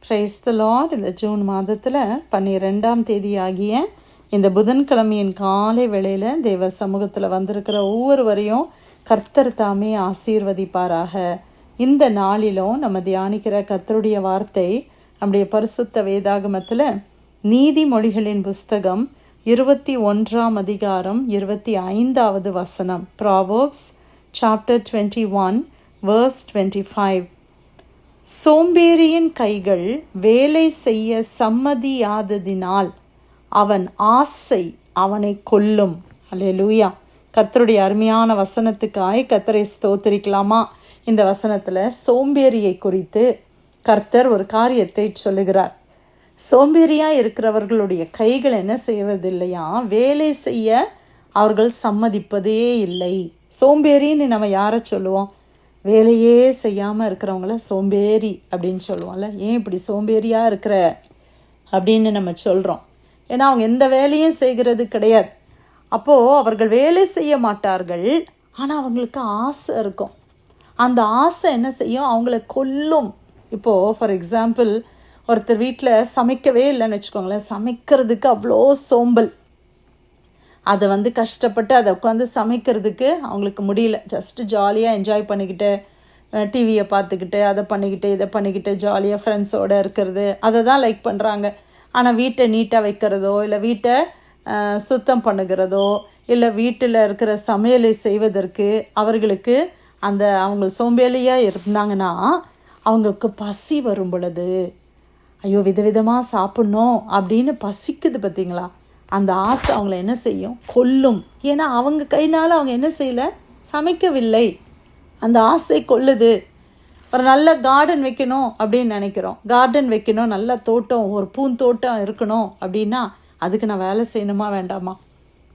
Praise the Lord. இந்த June மாதத்தில் 12ஆம் தேதி ஆகிய இந்த புதன்கிழமையின் காலை வேளையில் தேவ சமூகத்தில் வந்திருக்கிற ஒவ்வொருவரையும் கர்த்தர் தாமே ஆசீர்வதிப்பாராக. இந்த நாளிலும் நம்ம தியானிக்கிற கர்த்தருடைய வார்த்தை நம்முடைய பரிசுத்த வேதாகமத்தில் நீதிமொழிகளின் புஸ்தகம் 21ஆம் அதிகாரம் 25வது வசனம். Proverbs chapter 21 verse 25. சோம்பேறியின் கைகள் வேலை செய்ய சம்மதியாததினால் அவன் ஆசை அவனை கொல்லும். அல்லேலூயா. கர்த்தருடைய அருமையான வசனத்துக்காய் கர்த்தரை ஸ்தோத்திரிக்கலாமா? இந்த வசனத்தில் சோம்பேறியை குறித்து கர்த்தர் ஒரு காரியத்தை சொல்லுகிறார். சோம்பேறியாக இருக்கிறவர்களுடைய கைகள் என்ன செய்வதில்லையா? வேலை செய்ய அவர்கள் சம்மதிப்பதே இல்லை. சோம்பேறின்னு நம்ம யாரை சொல்லுவோம்? வேலையே செய்யாமல் இருக்கிறவங்கள சோம்பேறி அப்படின்னு சொல்லுவோம்ல. ஏன் இப்படி சோம்பேறியாக இருக்கிற அப்படின்னு நம்ம சொல்கிறோம். ஏன்னா அவங்க எந்த வேலையும் செய்கிறது கிடையாது. அப்போது அவர்கள் வேலை செய்ய மாட்டார்கள், ஆனால் அவங்களுக்கு ஆசை இருக்கும். அந்த ஆசை என்ன செய்யும்? அவங்கள கொல்லும். இப்போது ஃபார் எக்ஸாம்பிள், ஒருத்தர் வீட்டில் சமைக்கவே இல்லைன்னு வச்சுக்கோங்களேன். சமைக்கிறதுக்கு அவ்வளோ சோம்பல். அதை கஷ்டப்பட்டு அதை உட்காந்து சமைக்கிறதுக்கு அவங்களுக்கு முடியல. ஜஸ்ட்டு ஜாலியாக என்ஜாய் பண்ணிக்கிட்டு டிவியை பார்த்துக்கிட்டு அதை பண்ணிக்கிட்டு இதை பண்ணிக்கிட்டு ஜாலியாக ஃப்ரெண்ட்ஸோடு இருக்கிறது அதை தான் லைக் பண்ணுறாங்க. ஆனால் வீட்டை நீட்டாக வைக்கிறதோ இல்லை வீட்டை சுத்தம் பண்ணுகிறதோ இல்லை வீட்டில் இருக்கிற சமையலை செய்வதற்கு அவர்களுக்கு அவங்க சோம்பேறியாக இருந்தாங்கன்னா அவங்களுக்கு பசி வரும் பொழுது ஐயோ விதவிதமாக சாப்பிட்ணும் அப்படின்னு பசிக்குது பார்த்தீங்களா? அந்த ஆசை அவங்கள என்ன செய்யும்? கொல்லும். ஏன்னா அவங்க கைனால் அவங்க என்ன செய்யலை? சமைக்கவில்லை. அந்த ஆசை கொல்லுது. ஒரு நல்ல கார்டன் வைக்கணும் அப்படின்னு நினைக்கிறோம். கார்டன் வைக்கணும், நல்ல தோட்டம், ஒரு பூந்தோட்டம் இருக்கணும் அப்படின்னா அதுக்கு நான் வேலை செய்யணுமா வேண்டாமா?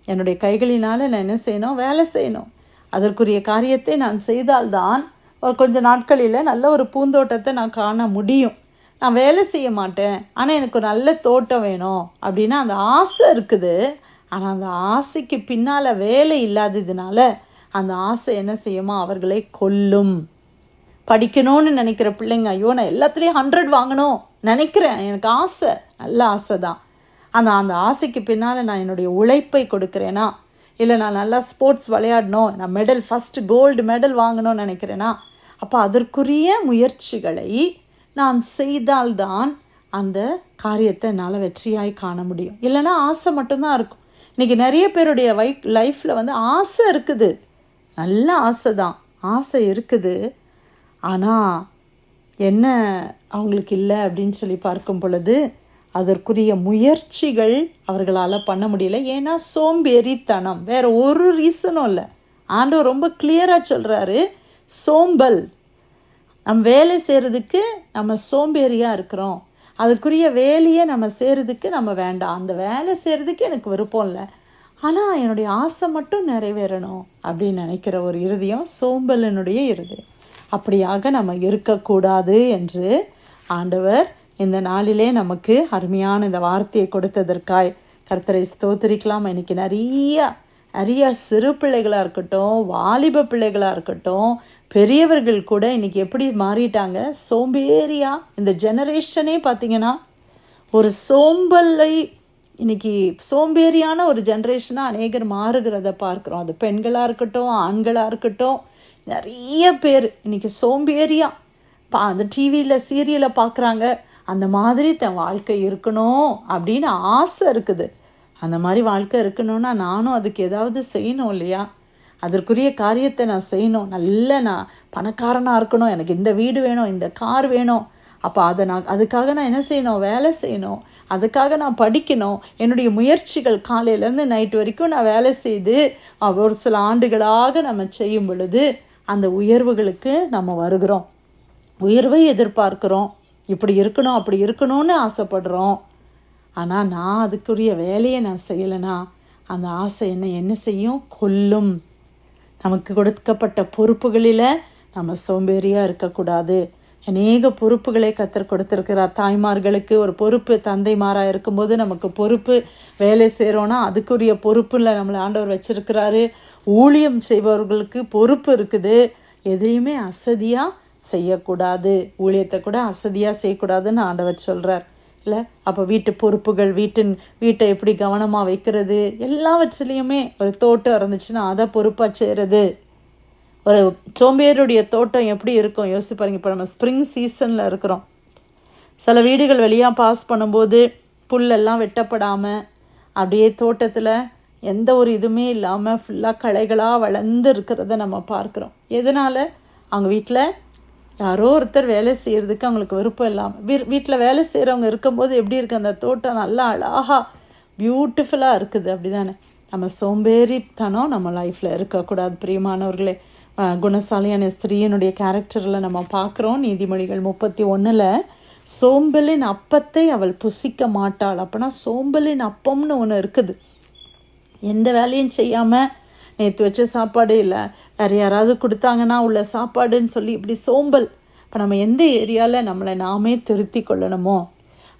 என்னுடைய கைகளினால் நான் என்ன செய்யணும்? வேலை செய்யணும். அதற்குரிய காரியத்தை நான் செய்தால்தான் ஒரு கொஞ்சம் நாட்களில் நல்ல ஒரு பூந்தோட்டத்தை நான் காண முடியும். நான் வேலை செய்ய மாட்டேன், ஆனால் எனக்கு ஒரு நல்ல தோட்டம் வேணும் அப்படின்னா அந்த ஆசை இருக்குது. ஆனால் அந்த ஆசைக்கு பின்னால் வேலை இல்லாததுனால அந்த ஆசை என்ன செய்யுமா? அவர்களை கொல்லும். படிக்கணும்னு நினைக்கிற பிள்ளைங்க, ஐயோ நான் எல்லாத்துலேயும் 100 வாங்கணும் நினைக்கிறேன், எனக்கு ஆசை, நல்ல ஆசை தான். அந்த ஆசைக்கு பின்னால் நான் என்னுடைய உழைப்பை கொடுக்குறேனா? இல்லை நான் நல்லா ஸ்போர்ட்ஸ் விளையாடணும், நான் மெடல் ஃபஸ்ட்டு கோல்டு மெடல் வாங்கணும்னு நினைக்கிறேனா? அப்போ அதற்குரிய முயற்சிகளை நான் செய்தால்தான் அந்த காரியத்தை என்னால் வெற்றியாய் காண முடியும். இல்லைன்னா ஆசை மட்டும்தான் இருக்கும். இன்றைக்கி நிறைய பேருடைய லைஃப்பில் ஆசை இருக்குது, நல்ல ஆசை தான், ஆசை இருக்குது. ஆனால் என்ன அவங்களுக்கு இல்லை அப்படின்னு சொல்லி பார்க்கும் பொழுது அதற்குரிய முயற்சிகள் அவர்களால் பண்ண முடியல. ஏன்னா சோம்பேறித்தனம், வேறு ஒரு ரீசனும் இல்லை. ஆண்டவர் ரொம்ப கிளியராக சொல்கிறாரு, சோம்பல். நம்ம வேலை செய்கிறதுக்கு நம்ம சோம்பேறியாக இருக்கிறோம். அதுக்குரிய வேலையை நம்ம செய்கிறதுக்கு நம்ம வேண்டாம். அந்த வேலை செய்கிறதுக்கு எனக்கு விருப்பம் இல்லை, ஆனால் என்னுடைய ஆசை மட்டும் நிறைவேறணும் அப்படின்னு நினைக்கிற ஒரு இருதயம் சோம்பலினுடைய இருதயம். அப்படியாக நம்ம இருக்கக்கூடாது என்று ஆண்டவர் இந்த நாளிலே நமக்கு அருமையான இந்த வார்த்தையை கொடுத்ததற்காய் கர்த்தரை ஸ்தோத்திரிக்கலாம். இன்றைக்கி நிறைய சிறு பிள்ளைகளாக இருக்கட்டும், வாலிப பிள்ளைகளாக இருக்கட்டும், பெரியவர்கள் கூட இன்றைக்கி எப்படி மாறிட்டாங்க? சோம்பேறியா. இந்த ஜெனரேஷனே பார்த்திங்கன்னா ஒரு சோம்பலை இன்றைக்கி சோம்பேறியான ஒரு ஜெனரேஷனாக அநேகர் மாறுகிறத பார்க்குறோம். அது பெண்களாக இருக்கட்டும், ஆண்களாக இருக்கட்டும், நிறைய பேர் இன்றைக்கி சோம்பேறியா அந்த டிவியில் சீரியலை பார்க்குறாங்க. அந்த மாதிரி தன் வாழ்க்கை இருக்கணும் அப்படின்னு ஆசை இருக்குது. அந்த மாதிரி வாழ்க்கை இருக்கணும்னா நானும் அதுக்கு ஏதாவது செய்யணும் இல்லையா? அதற்குரிய காரியத்தை நான் செய்யணும். நான் பணக்காரனாக இருக்கணும், எனக்கு இந்த வீடு வேணும், இந்த கார் வேணும். அப்போ அதுக்காக நான் என்ன செய்யணும்? வேலை செய்யணும். அதுக்காக நான் படிக்கணும். என்னுடைய முயற்சிகள் காலையிலேருந்து நைட்டு வரைக்கும் நான் வேலை செய்து ஒரு சில ஆண்டுகளாக நம்ம செய்யும் பொழுது அந்த உயர்வுகளுக்கு நம்ம வருகிறோம். உயர்வை எதிர்பார்க்குறோம். இப்படி இருக்கணும் அப்படி இருக்கணும்னு ஆசைப்படுறோம். ஆனால் நான் அதுக்குரிய வேலையை நான் செய்யலைன்னா அந்த ஆசை என்ன செய்யும்? கொல்லும். நமக்கு கொடுக்கப்பட்ட பொறுப்புகளில் நம்ம சோம்பேறியாக இருக்கக்கூடாது. அநேக பொறுப்புகளை கர்த்தர் கொடுத்துருக்கிறார். தாய்மார்களுக்கு ஒரு பொறுப்பு, தந்தைமாராக இருக்கும்போது நமக்கு பொறுப்பு, வேலை செய்கிறோன்னா அதுக்குரிய பொறுப்பில் நம்மளை ஆண்டவர் வச்சுருக்கிறாரு. ஊழியம் செய்பவர்களுக்கு பொறுப்பு இருக்குது. எதையுமே அசதியாக செய்யக்கூடாது. ஊழியத்தை கூட அசதியாக செய்யக்கூடாதுன்னு ஆண்டவர் சொல்கிறார் இல்லை? அப்போ வீட்டு பொறுப்புகள், வீட்டை எப்படி கவனமாக வைக்கிறது, எல்லாவற்றிலையுமே ஒரு தோட்டம் இருந்துச்சுன்னா அதை பொறுப்பாக செய்கிறது. ஒரு சோம்பேறியுடைய தோட்டம் எப்படி இருக்கும் யோசிச்சு பாருங்க. இப்போ நம்ம ஸ்ப்ரிங் சீசனில் இருக்கிறோம். சில வீடுகள் வெளியாக பாஸ் பண்ணும்போது புல்லெல்லாம் வெட்டப்படாமல் அப்படியே தோட்டத்தில் எந்த ஒரு இதுவுமே இல்லாமல் ஃபுல்லாக களைகளாக வளர்ந்து இருக்கிறத நம்ம பார்க்குறோம். எதனால்? அவங்க வீட்டில் யாரோ ஒருத்தர் வேலை செய்கிறதுக்கு அவங்களுக்கு விருப்பம் இல்லாமல் வீட்டில் வேலை செய்கிறவங்க இருக்கும்போது எப்படி இருக்குது அந்த தோட்டம், நல்லா அழகாக பியூட்டிஃபுல்லாக இருக்குது. அப்படி தானே? நம்ம சோம்பேறித்தனம் நம்ம லைஃப்பில் இருக்கக்கூடாது பிரியமானவர்களே. குணசாலியான ஸ்திரீயினுடைய கேரக்டரில் நம்ம பார்க்குறோம். நீதிமொழிகள் 31 சோம்பலின் அப்பத்தை அவள் புசிக்க மாட்டாள். அப்போனா சோம்பலின் அப்பம்னு ஒன்று இருக்குது. எந்த வேலையும் செய்யாமல் நேற்று வச்ச சாப்பாடு இல்லை வேறு யாராவது கொடுத்தாங்கன்னா உள்ள சாப்பாடுன்னு சொல்லி இப்படி சோம்பல். இப்போ நம்ம எந்த ஏரியாவில் நம்மளை நாமே திருத்தி கொள்ளணுமோ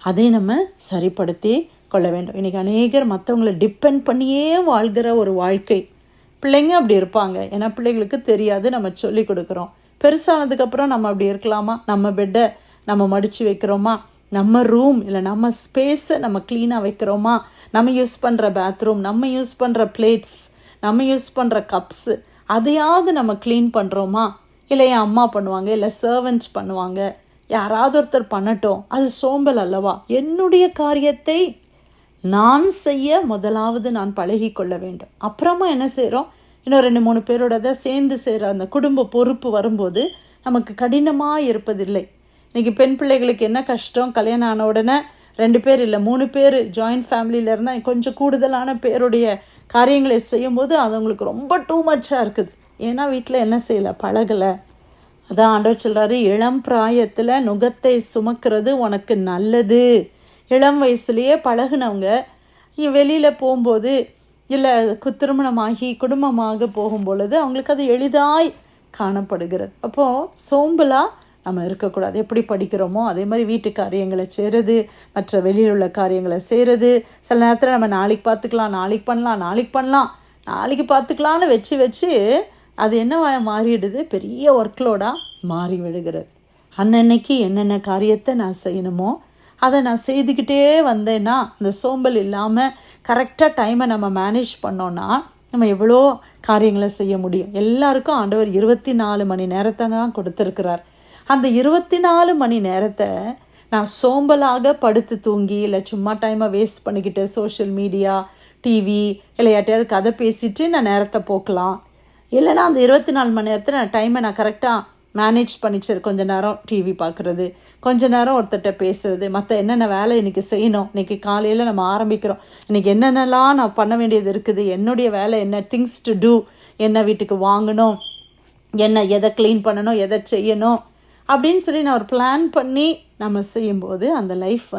அதை நம்ம சரிப்படுத்தி கொள்ள வேண்டும். இன்றைக்கி அநேகர் மற்றவங்களை டிபெண்ட் பண்ணியே வாழ்கிற ஒரு வாழ்க்கை. பிள்ளைங்க அப்படி இருப்பாங்க. ஏன்னா பிள்ளைங்களுக்கு தெரியாது, நம்ம சொல்லி கொடுக்குறோம். பெருசானதுக்கப்புறம் நம்ம அப்படி இருக்கலாமா? நம்ம பெட்டை நம்ம மடித்து வைக்கிறோமா? நம்ம ரூம் இல்லை நம்ம ஸ்பேஸை நம்ம க்ளீனாக வைக்கிறோமா? நம்ம யூஸ் பண்ணுற பாத்ரூம், நம்ம யூஸ் பண்ணுற பிளேட்ஸ், நம்ம யூஸ் பண்ணுற கப்ஸு, அதையாவது நம்ம க்ளீன் பண்ணுறோமா? இல்லை என் அம்மா பண்ணுவாங்க, இல்லை சர்வன்ட்ஸ் பண்ணுவாங்க, யாராவது ஒருத்தர் பண்ணட்டும், அது சோம்பல் அல்லவா? என்னுடைய காரியத்தை நான் செய்ய முதலாவது நான் பழகி கொள்ள வேண்டும். அப்புறமா என்ன செய்கிறோம்? இன்னும் 2-3 பேரோட தான் சேர்ந்து செய்கிற அந்த குடும்ப பொறுப்பு வரும்போது நமக்கு கடினமாக இருப்பதில்லை. இன்றைக்கி பெண் பிள்ளைகளுக்கு என்ன கஷ்டம்? கல்யாணம் ஆன உடனே 2 பேர் இல்லை 3 பேர் ஜாயின்ட் ஃபேமிலியில் இருந்தால் கொஞ்சம் கூடுதலான பேருடைய காரியங்களை செய்யும்போது அது அவங்களுக்கு ரொம்ப டூ மச்சாக இருக்குது. ஏன்னா வீட்டில் என்ன செய்யலை, பழகலை. அதான் ஆண்டவர் சொல்கிறாரு, இளம் பிராயத்தில் நுகத்தை சுமக்கிறது உனக்கு நல்லது. இளம் வயசுலேயே பழகுனவங்க வெளியில் போகும்போது இல்லை திருமணமாகி குடும்பமாக போகும் பொழுது அவங்களுக்கு அது எளிதாய் காணப்படுகிறது. அப்போது சோம்பலாக நம்ம இருக்கக்கூடாது. எப்படி படிக்கிறோமோ அதே மாதிரி வீட்டு காரியங்களை செய்கிறது, மற்ற வெளியில் உள்ள காரியங்களை செய்கிறது. சில நேரத்தில் நம்ம நாளைக்கு பார்த்துக்கலாம், நாளைக்கு பண்ணலாம், நாளைக்கு பார்த்துக்கலான்னு வச்சு அது என்ன மாறிடுது? பெரிய ஒர்க்லோடாக மாறி விடுகிறது. அன்னன்னைக்கு என்னென்ன காரியத்தை நான் செய்யணுமோ அதை நான் செய்துக்கிட்டே வந்தேன்னா அந்த சோம்பல் இல்லாமல் கரெக்டாக டைமை நம்ம மேனேஜ் பண்ணோன்னா நம்ம எவ்வளோ காரியங்களை செய்ய முடியும். எல்லாருக்கும் ஆண்டவர் 24 மணி நேரத்தை தான் கொடுத்துருக்கிறார். அந்த 24 மணி நேரத்தை நான் சோம்பலாக படுத்து தூங்கி இல்லை சும்மா டைமை வேஸ்ட் பண்ணிக்கிட்டு சோஷியல் மீடியா, டிவி இல்லை யார்ட்டையாவது கதை பேசிட்டு நான் நேரத்தை போக்கலாம். இல்லைனா அந்த 24 மணி நேரத்தில் நான் டைமை நான் கரெக்டாக மேனேஜ் பண்ணிச்சு. கொஞ்சம் நேரம் டிவி பார்க்குறது, கொஞ்ச நேரம் ஒருத்தர்கிட்ட பேசுறது, மற்ற என்னென்ன வேலை இன்றைக்கி செய்யணும். இன்றைக்கி காலையில் நம்ம ஆரம்பிக்கிறோம், இன்றைக்கி என்னென்னலாம் நான் பண்ண வேண்டியது இருக்குது, என்னுடைய வேலை என்ன, திங்ஸ் டு டூ, என்ன வீட்டுக்கு வாங்கணும், என்ன எதை க்ளீன் பண்ணணும், எதை செய்யணும் அப்படின்னு சொல்லி நான் ஒரு பிளான் பண்ணி நம்ம செய்யும்போது அந்த லைஃப்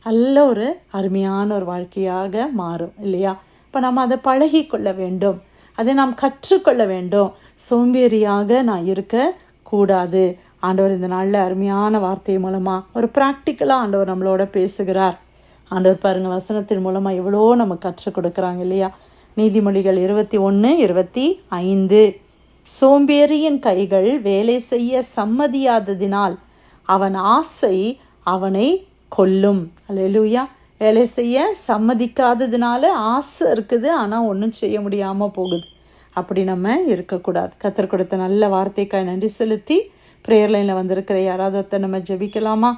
நல்ல ஒரு அருமையான ஒரு வாழ்க்கையாக மாறும் இல்லையா? இப்போ நம்ம அதை பழகி கொள்ள வேண்டும், அதை நாம் கற்றுக்கொள்ள வேண்டும். சோம்பேறியாக நான் இருக்கக்கூடாது. ஆண்டவர் இந்த நாளில் அருமையான வார்த்தை மூலமாக ஒரு ப்ராக்டிக்கலாக ஆண்டவர் நம்மளோட பேசுகிறார். ஆண்டவர் பாருங்கள், வசனத்தின் மூலமாக எவ்வளோ நம்ம கற்றுக் கொடுக்குறாங்க இல்லையா? நீதிமொழிகள் 21:25 சோம்பேறியின் கைகள் வேலை செய்ய சம்மதியாததினால் அவன் ஆசை அவனை கொல்லும். அல்லேலூயா. வேலை செய்ய சம்மதிக்காததுனால ஆசை இருக்குது, ஆனால் ஒன்றும் செய்ய முடியாமல் போகுது. அப்படி நம்ம இருக்கக்கூடாது. கர்த்தர் கொடுத்த நல்ல வார்த்தைக்காய் நன்றி செலுத்தி ப்ரேயர் லைனில் வந்திருக்கிற யாராவது நம்ம ஜெபிக்கலாமா?